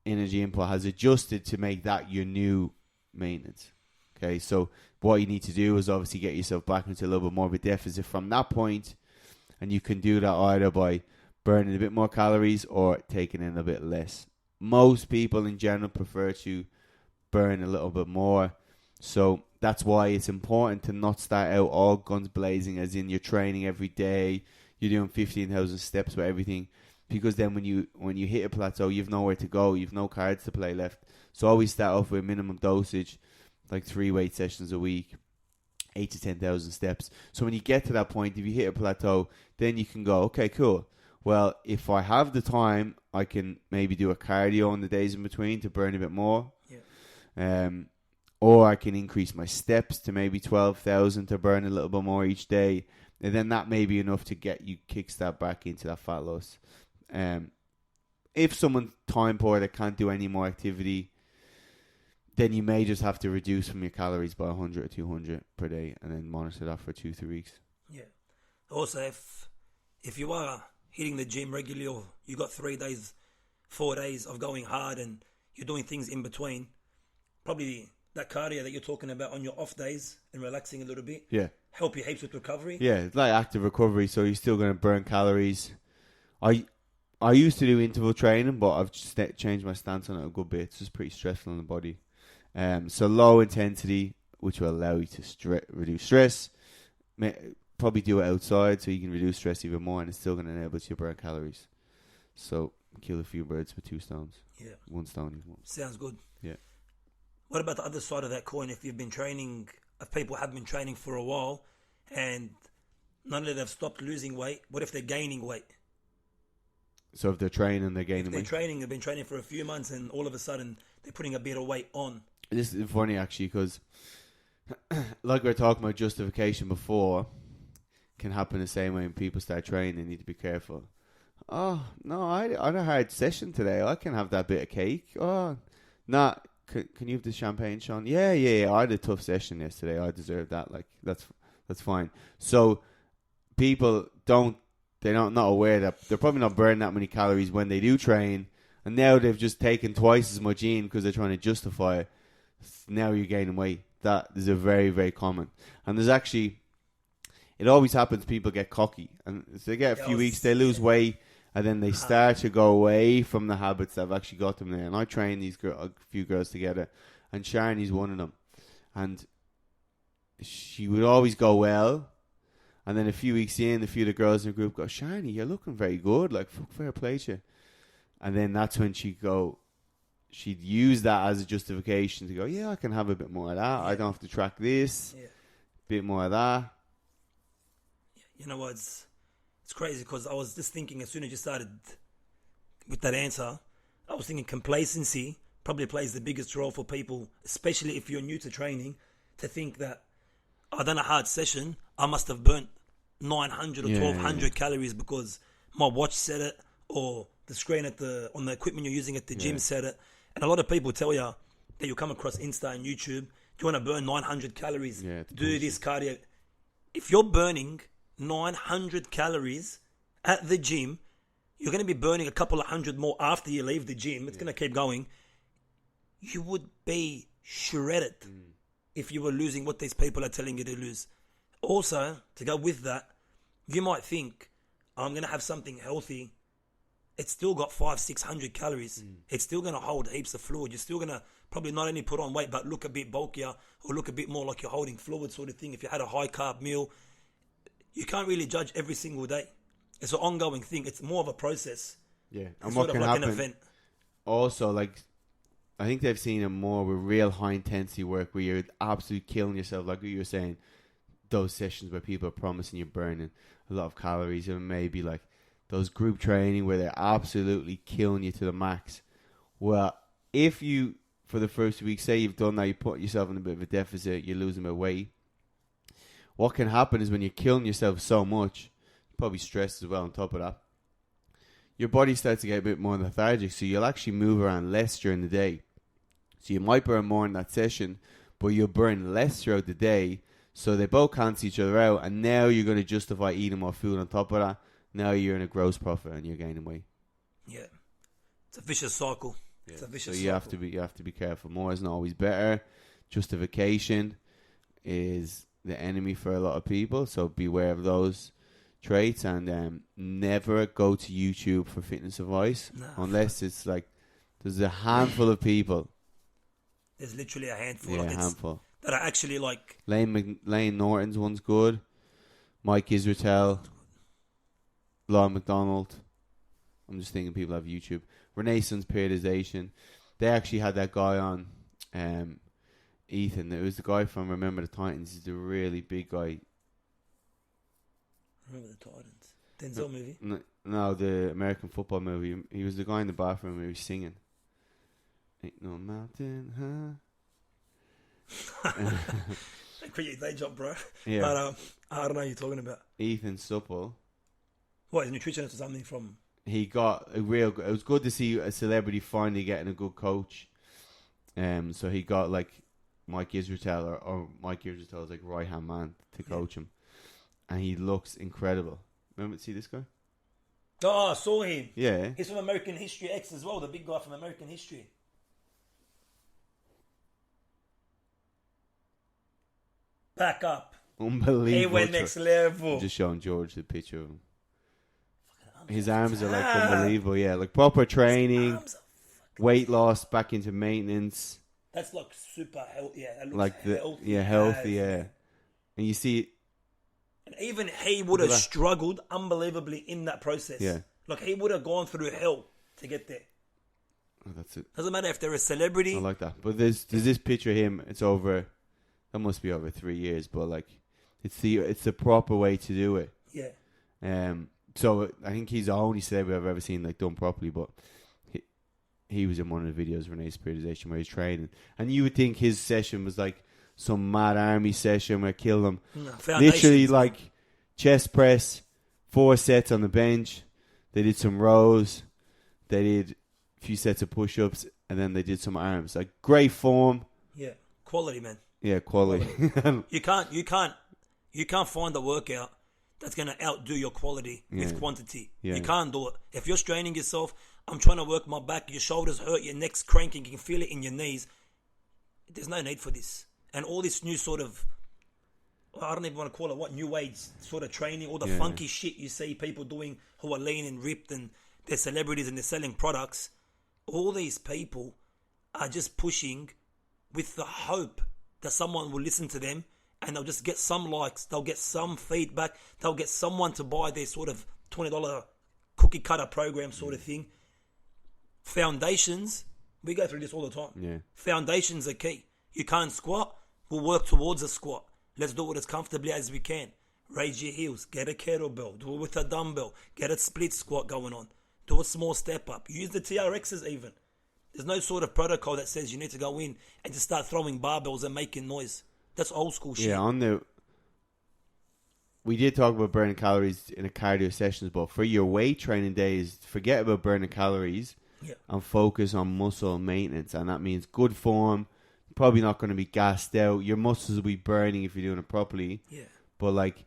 energy input has adjusted to make that your new maintenance. Okay, so what you need to do is obviously get yourself back into a little bit more of a deficit from that point, and you can do that either by burning a bit more calories or taking in a bit less. Most people in general prefer to burn a little bit more. So that's why it's important to not start out all guns blazing, as in you're training every day, you're doing 15,000 steps with everything, because then when you hit a plateau, you've nowhere to go, you've no cards to play left. So always start off with minimum dosage, like 3 weight sessions a week, 8 to 10,000 steps. So when you get to that point, if you hit a plateau, then you can go, okay, cool. Well, if I have the time, I can maybe do a cardio on the days in between to burn a bit more. Yeah. Or I can increase my steps to maybe 12,000 to burn a little bit more each day. And then that may be enough to get you kickstart back into that fat loss. If someone's time poor that can't do any more activity, then you may just have to reduce from your calories by 100 or 200 per day and then monitor that for 2-3 weeks. Yeah. Also, if you are hitting the gym regularly, or you got 3 days, 4 days of going hard and you're doing things in between, probably that cardio that you're talking about on your off days and relaxing a little bit, help you heaps with recovery. Yeah, it's like active recovery, so you're still going to burn calories. I used to do interval training, but I've just changed my stance on it a good bit. It's just pretty stressful on the body. So low intensity, which will allow you to reduce stress. Probably do it outside so you can reduce stress even more, and it's still going to enable you to burn calories. So kill a few birds with 2 stones. Yeah. 1 stone is one. Sounds good. Yeah. What about the other side of that coin? If people have been training for a while and none of them have stopped losing weight, what if they're gaining weight? So if they're training, they're gaining weight? They've been training for a few months and all of a sudden they're putting a bit of weight on. This is funny actually, because like we were talking about justification before, can happen the same way when people start training. They need to be careful. Oh, no, I had a hard session today. I can have that bit of cake. Oh, nah. Can you have the champagne, Sean? Yeah. I had a tough session yesterday. I deserve that. Like, that's fine. So people they're not aware that they're probably not burning that many calories when they do train, and now they've just taken twice as much in because they're trying to justify it. Now you're gaining weight. That is a very, very common. And there's actually, it always happens, people get cocky, and so they get a few weeks, they lose weight, and then they start to go away from the habits that have actually got them there. And I train a few girls together, and Sharni's one of them. And she would always go well, and then a few weeks in, a few of the girls in the group go, Sharni, you're looking very good, like, fuck, fair play to you. And then that's when she'd use that as a justification to go, yeah, I can have a bit more of that. I don't have to track this. Yeah. Bit more of that. You know what? It's crazy because I was just thinking, as soon as you started with that answer, I was thinking complacency probably plays the biggest role for people, especially if you're new to training, to think that I've done a hard session, I must have burnt 900 or 1,200 calories because my watch said it, or the screen on the equipment you're using at the gym said it. And a lot of people tell you that you'll come across Insta and YouTube, do you want to burn 900 calories? Do this cardio. If you're burning 900 calories at the gym, you're going to be burning a couple of hundred more after you leave the gym. It's going to keep going. You would be shredded if you were losing what these people are telling you to lose. Also, to go with that, you might think, I'm going to have something healthy. It's still got 500-600 calories. It's still going to hold heaps of fluid. You're still going to probably not only put on weight, but look a bit bulkier or look a bit more like you're holding fluid sort of thing. If you had a high carb meal, you can't really judge every single day. It's an ongoing thing. It's more of a process. Yeah. And what sort can of like happen, an event. Also, like, I think they've seen it more with real high intensity work where you're absolutely killing yourself. Like what you were saying, those sessions where people are promising you're burning a lot of calories, and maybe like those group training where they're absolutely killing you to the max. Well, if you, for the first week, say you've done that, you put yourself in a bit of a deficit, you're losing a bit of weight. What can happen is when you're killing yourself so much, probably stressed as well on top of that, your body starts to get a bit more lethargic, so you'll actually move around less during the day. So you might burn more in that session, but you'll burn less throughout the day, so they both cancel each other out, and now you're going to justify eating more food on top of that. Now you're in a gross profit and you're gaining weight. Yeah. It's a vicious cycle. Yeah. It's a vicious cycle. You have to be careful. More isn't always better. Justification is the enemy for a lot of people, so beware of those traits, and never go to YouTube for fitness advice unless it's like there's a handful of people. There's literally a handful. Yeah, a handful. that are actually like... Lane Norton's one's good. Mike Israetel. Lon McDonald. I'm just thinking people have YouTube. Renaissance Periodization. They actually had that guy on, Ethan. It was the guy from Remember the Titans. He's the really big guy. Remember the Titans? Denzel movie? No, the American football movie. He was the guy in the bathroom who was singing. Ain't no mountain, huh? They quit your day job, bro. Yeah. But I don't know what you're talking about. Ethan Supple. What, is a nutritionist or something from... He got a real... It was good to see a celebrity finally getting a good coach. So he got like Mike Israetel or Mike Israetel's like right-hand man to coach him. And he looks incredible. Remember, see this guy? Oh, I saw him. Yeah. He's from American History X as well, the big guy from American History. Back up. Unbelievable. He went next level. I'm just showing George the picture of him. His arms are like unbelievable, yeah. Like proper training, weight loss, back into maintenance. That's like super healthy. Yeah, that looks like healthy. Healthy, yeah. And you see... And even he would have struggled unbelievably in that process. Yeah. Like he would have gone through hell to get there. Oh, that's it. Doesn't matter if they're a celebrity. I like that. But there's this picture of him. It's over... That must be over 3 years, but like... It's the proper way to do it. Yeah. So I think he's the only celebrity I've ever seen like done properly, but he was in one of the videos, Renee's Periodization, where he's training. And you would think his session was like some mad army session where kill them. No, literally like chest press, 4 sets on the bench. They did some rows. They did a few sets of push-ups, and then they did some arms. Like great form. Yeah, quality, man. Yeah, quality. You can't find a workout that's going to outdo your quality with quantity. Yeah. You can't do it. If you're straining yourself, I'm trying to work my back, your shoulders hurt, your neck's cranking, you can feel it in your knees. There's no need for this. And all this new sort of, I don't even want to call it what, new age sort of training, all the funky shit you see people doing who are lean and ripped and they're celebrities and they're selling products. All these people are just pushing with the hope that someone will listen to them and they'll just get some likes, they'll get some feedback, they'll get someone to buy their sort of $20 cookie cutter program sort of thing. Foundations, we go through this all the time. Yeah. Foundations are key. You can't squat, we'll work towards a squat. Let's do it as comfortably as we can. Raise your heels, get a kettlebell, do it with a dumbbell, get a split squat going on, do a small step up, use the TRXs even. There's no sort of protocol that says you need to go in and just start throwing barbells and making noise. That's old school shit. Yeah, we did talk about burning calories in a cardio sessions, but for your weight training days, forget about burning calories and focus on muscle maintenance. And that means good form, probably not going to be gassed out. Your muscles will be burning if you're doing it properly. Yeah. But like,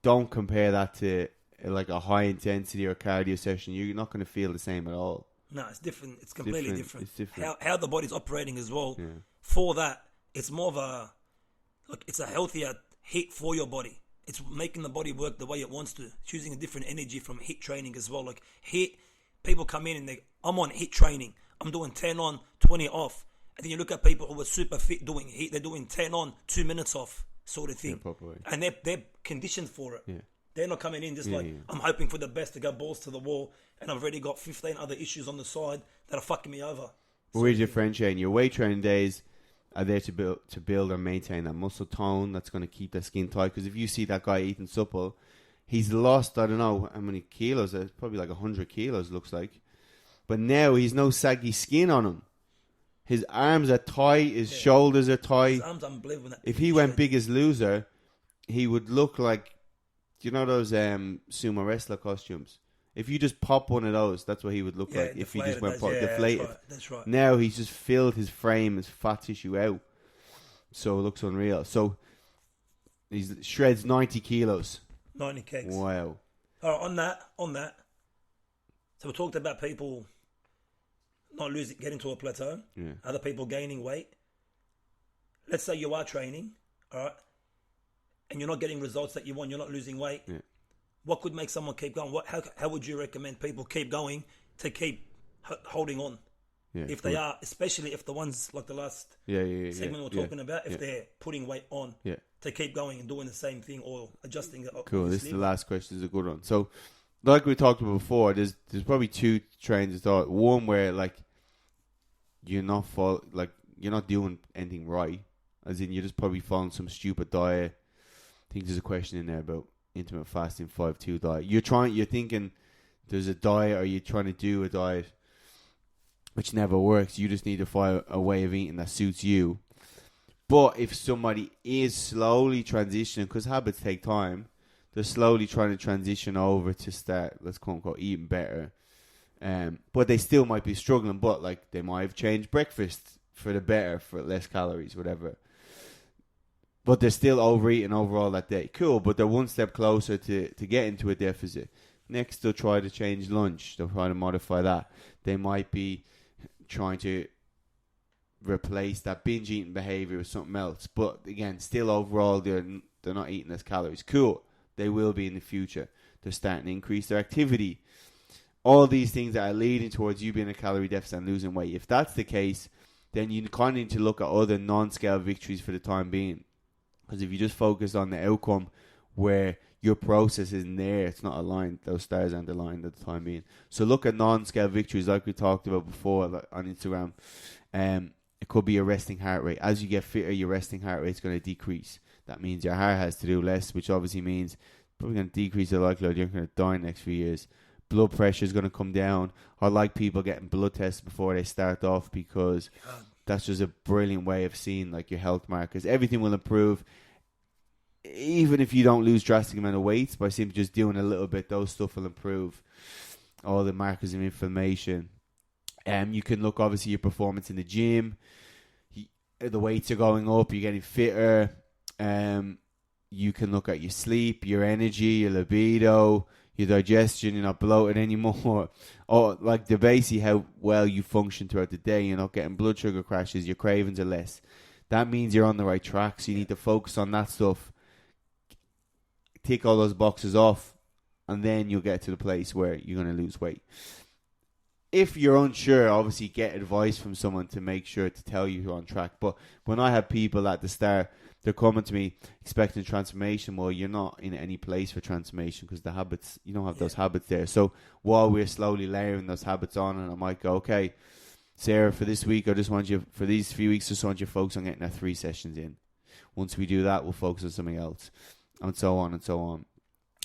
don't compare that to like a high intensity or cardio session. You're not going to feel the same at all. No, it's different. It's completely different. It's different. How the body's operating as well. Yeah. For that, it's more of a, like, it's a healthier hit for your body. It's making the body work the way it wants to. It's using a different energy from HIIT training as well. Like HIIT, people come in and I'm on HIIT training. I'm doing 10 on, 20 off. And then you look at people who are super fit doing HIIT. They're doing 10 on, 2 minutes off sort of thing. Yeah, and they're conditioned for it. Yeah. They're not coming in just I'm hoping for the best to go balls to the wall and I've already got 15 other issues on the side that are fucking me over. But we're differentiating. Your weight training days are there to build or maintain that muscle tone that's going to keep the skin tight. Because if you see that guy Ethan Supple, he's lost, I don't know how many kilos, probably like 100 kilos looks like. But now he's no saggy skin on him. His arms are tight, his shoulders are tight. His arms unbelievable. If he went Biggest Loser, he would look like, do you know those sumo wrestler costumes? If you just pop one of those, that's what he would look like. If he just went deflated. That's right. Now he's just filled his frame, his fat tissue out. So it looks unreal. So he shreds 90 kilos. 90 kgs. Wow. All right, on that. So we talked about people not getting to a plateau. Yeah. Other people gaining weight. Let's say you are training, all right, and you're not getting results that you want. You're not losing weight. Yeah. What could make someone keep going? How would you recommend people keep going to keep holding on? Yeah, if they are, especially if the ones like the last segment we're talking about, if they're putting weight on, to keep going and doing the same thing or adjusting it. Cool. This is the last question. Is a good one. So, like we talked about before, there's probably two trains of thought. One where like you're not doing anything right, as in you're just probably following some stupid diet. I think there's a question in there about intermittent fasting 5-2 diet. You're thinking there's a diet, or you're trying to do a diet which never works. You just need to find a way of eating that suits you. But if somebody is slowly transitioning, because habits take time, they're slowly trying to transition over to start, let's quote unquote, eating better. But they still might be struggling, but like they might have changed breakfast for the better, for less calories, whatever. But they're still overeating overall that day. Cool, but they're one step closer to getting to a deficit. Next, they'll try to change lunch. They'll try to modify that. They might be trying to replace that binge eating behavior with something else. But again, still overall, they're not eating less calories. Cool, they will be in the future. They're starting to increase their activity. All these things that are leading towards you being a calorie deficit and losing weight. If that's the case, then you kind of need to look at other non-scale victories for the time being. Because if you just focus on the outcome where your process isn't there, it's not aligned, those stars aren't aligned at the time being. So look at non-scale victories like we talked about before, like on Instagram. It could be your resting heart rate. As you get fitter, your resting heart rate is going to decrease. That means your heart has to do less, which obviously means probably going to decrease the likelihood you're going to die in the next few years. Blood pressure is going to come down. I like people getting blood tests before they start off, because that's just a brilliant way of seeing like your health markers. Everything will improve. Even if you don't lose drastic amount of weight, by simply just doing a little bit, those stuff will improve. All the markers of inflammation. You can look, obviously, your performance in the gym. The weights are going up. You're getting fitter. You can look at your sleep, your energy, your libido, your digestion. You're not bloated anymore. Or like basically how well you function throughout the day. You're not getting blood sugar crashes. Your cravings are less. That means you're on the right track. So you need to focus on that stuff. Tick all those boxes off, and then you'll get to the place where you're going to lose weight. If you're unsure, obviously get advice from someone to make sure to tell you you're on track. But when I have people at the start, they're coming to me expecting transformation. Well, you're not in any place for transformation, because the habits, you don't have those habits there. So while we're slowly layering those habits on, and I might go, okay, Sarah, for this week, I just want you, for these few weeks, just want you to focus on getting that 3 sessions in. Once we do that, we'll focus on something else. And so on and so on.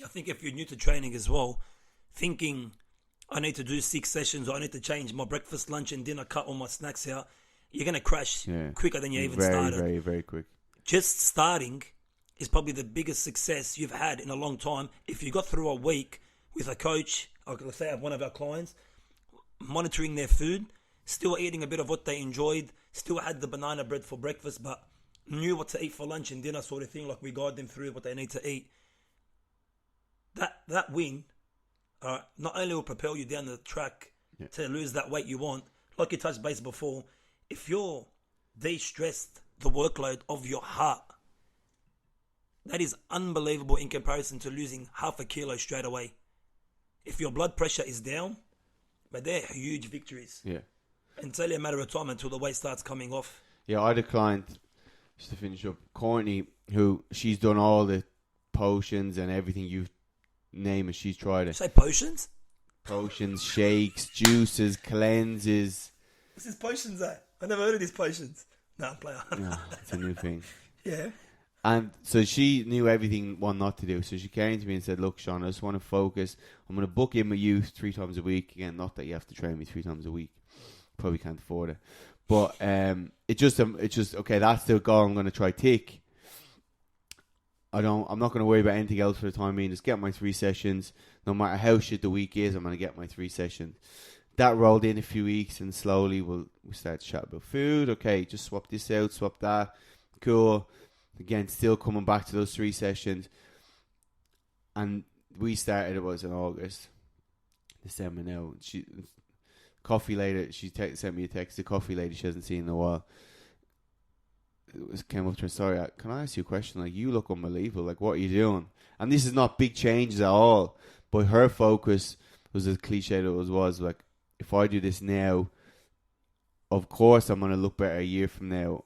I think if you're new to training as well, thinking I need to do 6 sessions, or I need to change my breakfast, lunch and dinner, cut all my snacks out, you're going to crash quicker than you even started. Very, very quick. Just starting is probably the biggest success you've had in a long time. If you got through a week with a coach, like let's say I have one of our clients, monitoring their food, still eating a bit of what they enjoyed, still had the banana bread for breakfast, but knew what to eat for lunch and dinner, sort of thing, like we guide them through what they need to eat. That win not only will propel you down the track to lose that weight you want, like you touched base before, if you're de-stressed the workload of your heart, that is unbelievable in comparison to losing half a kilo straight away. If your blood pressure is down, but they're huge victories. Yeah. And it's only a matter of time until the weight starts coming off. Yeah, I had a client, just to finish up, Courtney, who she's done all the potions and everything you name it, she's tried it. Say potions? Potions, shakes, juices, cleanses. What's this potions at? I never heard of these potions. No, I'm playing. No, it's a new thing. Yeah. And so she knew everything what not to do. So she came to me and said, look, Sean, I just want to focus. I'm going to book in with you 3 times a week. Again, not that you have to train me 3 times a week. Probably can't afford it. But it's just okay, that's the goal I'm going to try tick. I'm not going to worry about anything else for the time being. Just get my 3 sessions. No matter how shit the week is, I'm going to get my 3 sessions. That rolled in a few weeks, and slowly we start to chat about food. Okay, just swap this out, swap that. Cool. Again, still coming back to those 3 sessions. And we started, it was in August. December now. Coffee lady, she sent me a text. The coffee lady she hasn't seen in a while. Came up to her, sorry, can I ask you a question? Like, you look unbelievable. Like, what are you doing? And this is not big changes at all. But her focus was as cliche as it was like, if I do this now, of course, I'm going to look better a year from now.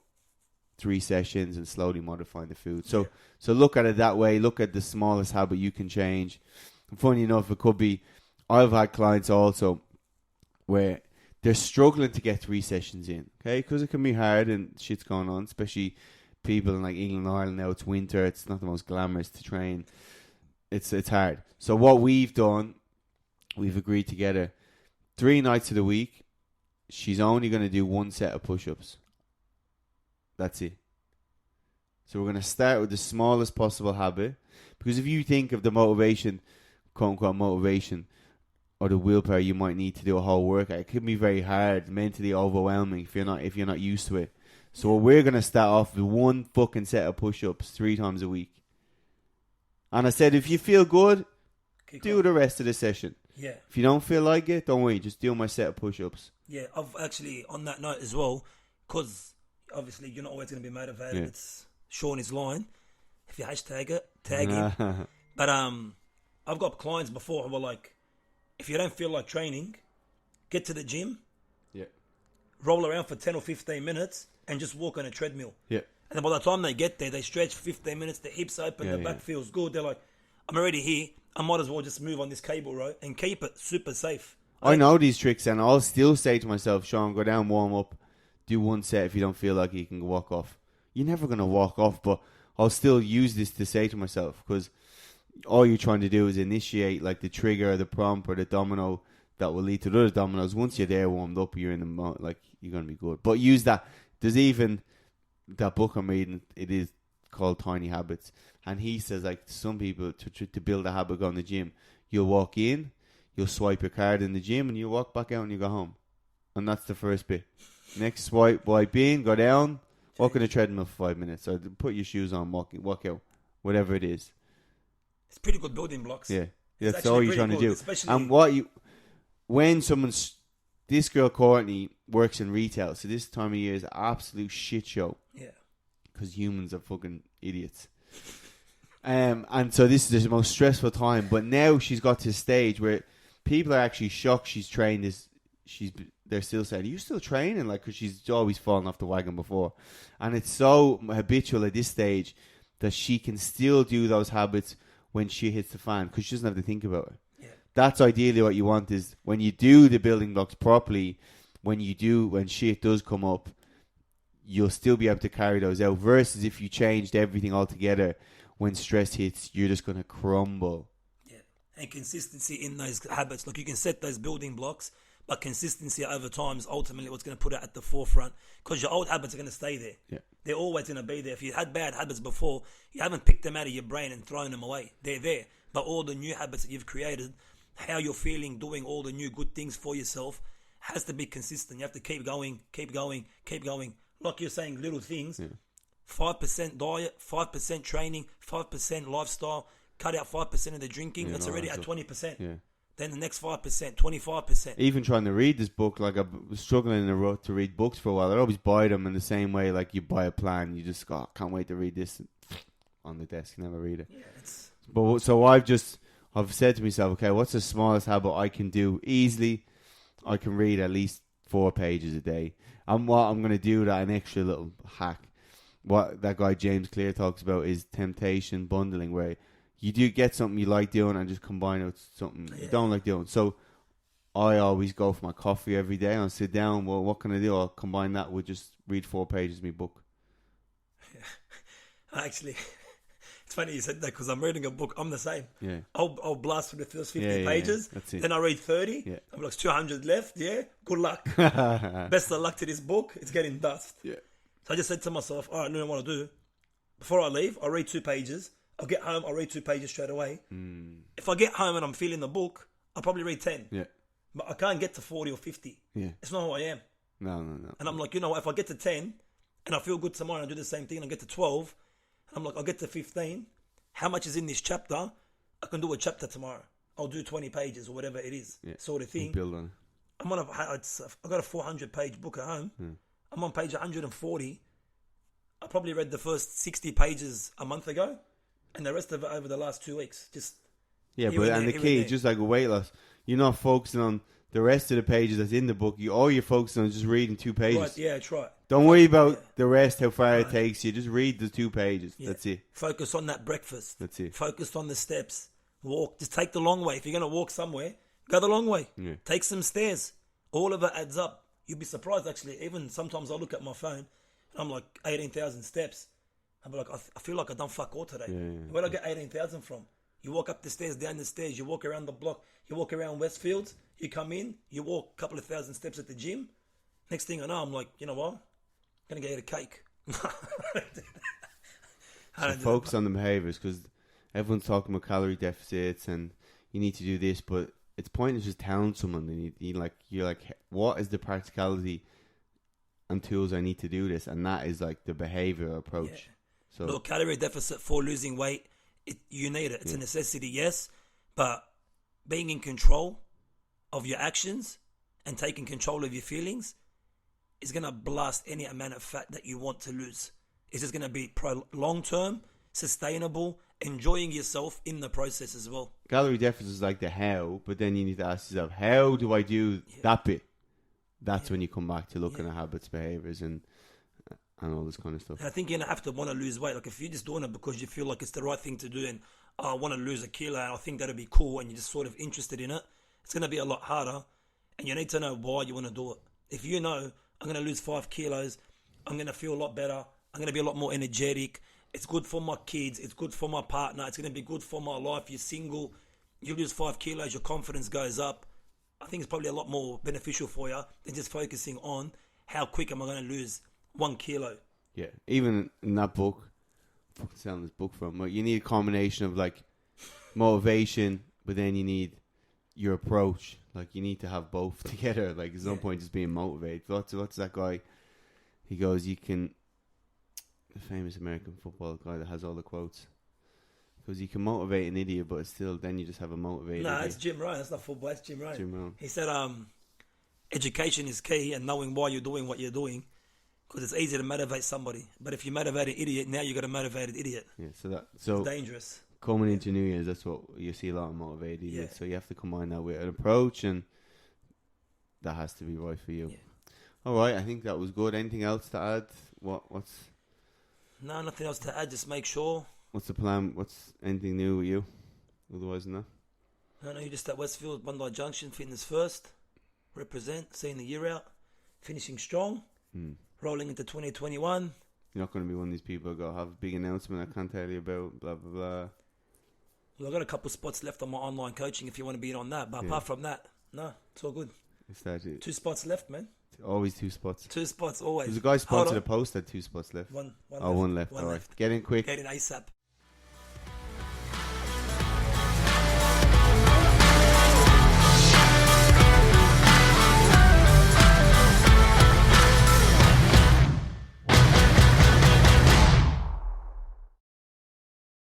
3 sessions and slowly modifying the food. So look at it that way. Look at the smallest habit you can change. And funny enough, it could be, I've had clients also where they're struggling to get 3 sessions in, okay? Because it can be hard and shit's going on, especially people in like England and Ireland now. It's winter. It's not the most glamorous to train. It's hard. So what we've done, we've agreed together 3 nights of the week, she's only going to do 1 set of push-ups. That's it. So we're going to start with the smallest possible habit. Because if you think of the motivation, quote-unquote motivation, or the willpower you might need to do a whole workout, it can be very hard, mentally overwhelming if you're not used to it. So we're going to start off with 1 fucking set of push-ups 3 times a week. And I said, if you feel good, do the rest of the session. Yeah. If you don't feel like it, don't worry. Just do my set of push-ups. Yeah, I've actually, on that note as well, because obviously you're not always going to be motivated. Yeah. It's Sean is lying. If you hashtag it, tag him. But I've got clients before who are like, if you don't feel like training, get to the gym, roll around for 10 or 15 minutes, and just walk on a treadmill. Yeah. And then by the time they get there, they stretch for 15 minutes, the hips open, the back feels good. They're like, I'm already here. I might as well just move on this cable row and keep it super safe. I know these tricks, and I'll still say to myself, Sean, go down, warm up, do 1 set. If you don't feel like you can walk off. You're never going to walk off, but I'll still use this to say to myself, because all you're trying to do is initiate like the trigger or the prompt or the domino that will lead to the other dominoes. Once you're there warmed up, you're in the like you're going to be good. But use that. There's even that book I'm reading, it is called Tiny Habits, and he says like some people to build a habit going to the gym, you'll walk in, you'll swipe your card in the gym, and you walk back out and you go home. And that's the first bit. Next swipe in, go down, walk on the treadmill for 5 minutes, or put your shoes on, walk out, whatever it is. It's pretty good building blocks. Yeah, that's all you're trying to do. And when this girl Courtney works in retail, so this time of year is an absolute shit show. Yeah, because humans are fucking idiots. And so this is the most stressful time. But now she's got to a stage where people are actually shocked she's trained. They're still saying, "Are you still training?" Like, because she's always fallen off the wagon before, and it's so habitual at this stage that she can still do those habits when she hits the fan, because she doesn't have to think about it. Yeah. That's ideally what you want, is when you do the building blocks properly, when shit does come up, you'll still be able to carry those out, versus if you changed everything altogether, when stress hits, you're just going to crumble. Yeah, and consistency in those habits. Look, you can set those building blocks, but consistency over time is ultimately what's going to put it at the forefront, because your old habits are going to stay there. Yeah. They're always going to be there. If you had bad habits before, you haven't picked them out of your brain and thrown them away. They're there. But all the new habits that you've created, how you're feeling, doing all the new good things for yourself, has to be consistent. You have to keep going. Like you're saying, little things. Yeah. 5% diet, 5% training, 5% lifestyle. Cut out 5% of the drinking. That's already at 20%. Yeah. Then the next 5%, 25%. Even trying to read this book, like I was struggling in a rut to read books for a while. I always buy them in the same way, like you buy a plan. You just go, can't wait to read this on the desk. You never read it. Yeah, But so I've said to myself, okay, what's the smallest habit I can do easily? I can read at least 4 pages a day. And what I'm going to do, that an extra little hack, what that guy James Clear talks about, is temptation bundling, where you do get something you like doing and just combine it with something you don't like doing. So I always go for my coffee every day. I'll sit down. Well, what can I do? I'll combine that with just read 4 pages of my book. Yeah. Actually, it's funny you said that, because I'm reading a book. I'm the same. Yeah. I'll blast for the first 50 pages. That's it. Then I read 30. Yeah. I'm like, 200 left. Yeah. Good luck. Best of luck to this book. It's getting dust. Yeah. So I just said to myself, all right, I know what to do. Before I leave, I'll read 2 pages. I'll get home, I'll read 2 pages straight away. If I get home and I'm feeling the book, I'll probably read 10. Yeah. But I can't get to 40 or 50. Yeah. It's not who I am. No. And I'm like, you know what, if I get to 10 and I feel good tomorrow and I do the same thing and I get to 12, and I'm like, I'll get to 15. How much is in this chapter? I can do a chapter tomorrow. I'll do 20 pages or whatever it is, sort of thing. Build on. I've got a 400-page book at home. I'm on page 140. I probably read the first 60 pages a month ago. And the rest of it over the last 2 weeks. Just the key, just like a weight loss, you're not focusing on the rest of the pages that's in the book, all you're focusing on is just reading 2 pages. Right, yeah, that's right. Don't worry about the rest, how far it takes you. Just read the 2 pages. Yeah. That's it. Focus on that breakfast. That's it. Focus on the steps. Walk. Just take the long way. If you're going to walk somewhere, go the long way. Yeah. Take some stairs. All of it adds up. You'll be surprised, actually. Even sometimes I look at my phone, and I'm like, 18,000 steps. I'm like, I feel like I've done fuck all today. Yeah. Where'd I get 18,000 from? You walk up the stairs, down the stairs, you walk around the block, you walk around Westfields, you come in, you walk a couple of thousand steps at the gym. Next thing I know, I'm like, you know what? I'm going to go eat a cake. So focus on the behaviors, because everyone's talking about calorie deficits and you need to do this, but it's pointless just telling someone. You're like, what is the practicality and tools I need to do this? And that is like the behavior approach. Yeah. So Look, calorie deficit for losing weight, you need it. It's a necessity, yes, but being in control of your actions and taking control of your feelings is going to blast any amount of fat that you want to lose. It's just going to be long-term, sustainable, enjoying yourself in the process as well. Calorie deficit is like the how, but then you need to ask yourself, how do I do that bit? That's when you come back to looking at habits, behaviors, and all this kind of stuff. And I think you're going to have to want to lose weight. Like if you're just doing it because you feel like it's the right thing to do and I want to lose a kilo and I think that'd be cool and you're just sort of interested in it, it's going to be a lot harder and you need to know why you want to do it. If you know, I'm going to lose 5 kilos, I'm going to feel a lot better, I'm going to be a lot more energetic, it's good for my kids, it's good for my partner, it's going to be good for my life, you're single, you lose 5 kilos, your confidence goes up, I think it's probably a lot more beneficial for you than just focusing on how quick am I going to lose 1 kilo. Yeah, even in that book, fucking selling this book from, you need a combination of like motivation, but then you need your approach. Like you need to have both together. Like there's no point just being motivated. What's that guy? He goes, the famous American football guy that has all the quotes. Because you can motivate an idiot, but it's still then you just have a motivated. No, idiot. it's Jim Rohn. That's not football. It's Jim Rohn. Jim Rohn. He said, education is key and knowing why you're doing what you're doing. Because it's easy to motivate somebody, but if you motivate an idiot, now you got a motivated idiot. Yeah, it's dangerous. Coming into New Year's, that's what you see a lot of motivated idiots. So you have to combine that with an approach, and that has to be right for you. Yeah. All right, I think that was good. Anything else to add? What's? No, nothing else to add. Just make sure. What's the plan? What's anything new with you? Otherwise than that. No, you're just at Westfield, Bondi Junction, fitness first. Represent, seeing the year out, finishing strong. Rolling into 2021. You're not going to be one of these people who have a big announcement I can't tell you about, blah, blah, blah. Well, I've got a couple spots left on my online coaching if you want to be in on that. But apart from that, no, it's all good. Is that it? 2 spots left, man. Always 2 spots. 2 spots, always. There's a guy sponsored a post at 2 spots left. One left. One left. All right. Get in quick. Get in ASAP.